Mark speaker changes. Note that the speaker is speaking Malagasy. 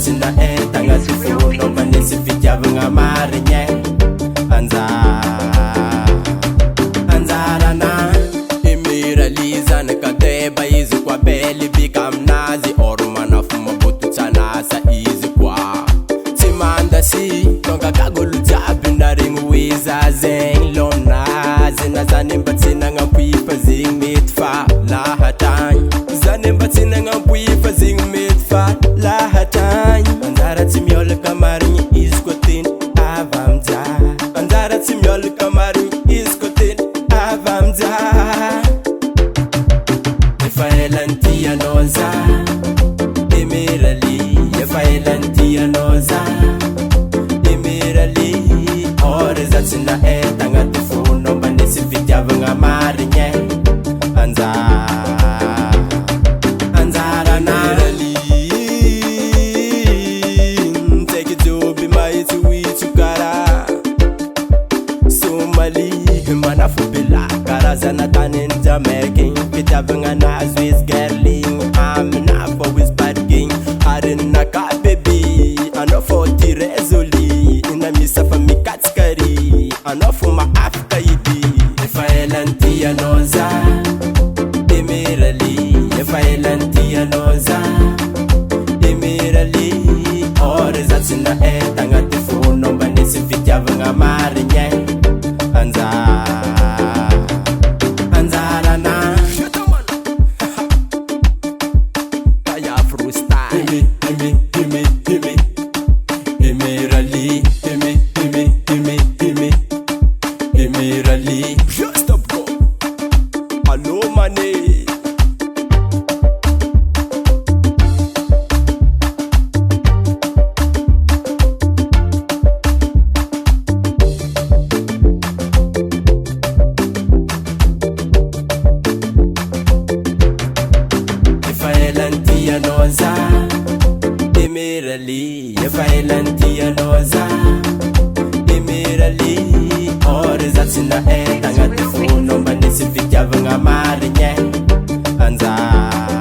Speaker 1: zatsina entanga tifuno manisi vijavanga marinye anzarana imiralizana kadeba izi kwa beli bikamnazi orumana fuma botu tsanasa izi kwa timandasi tonga kagolu jabi naringu wiza zeng lomnazi na zanimba tsina ngampipa zing mitfa lahatany zanimba tsina ngampipa zing mitfa lahatany anzara timiol kamarinyi iskotin avamza anzara timiol kamarinyi iskotin avamza Efailantia noza Emirali Efailantia noza Emirali Ore zatsina etanga tifuno manisi vijavanga marinye Anzara na Emirali Take it to be my tuitukara Somali Manafu bila Karazana tanin Jamaican Vijavanga na Swiss girling I'm not for with bad gang Harina ka baby Ano for tirezoli Ina misa fa mi katskari Ano for ma Afrika yidi Efailantia noza Emirali Efailantia noza Emirali Ore zatsina etanga tifuno manisi vijavanga marinye Anzara na Kaya freestyle Emirali Emirali Stop go Hello money Efailantia noza Emirali Efailantia noza Emirali Ore zatsina etanga tifuno manisi vijavanga marinye Anzara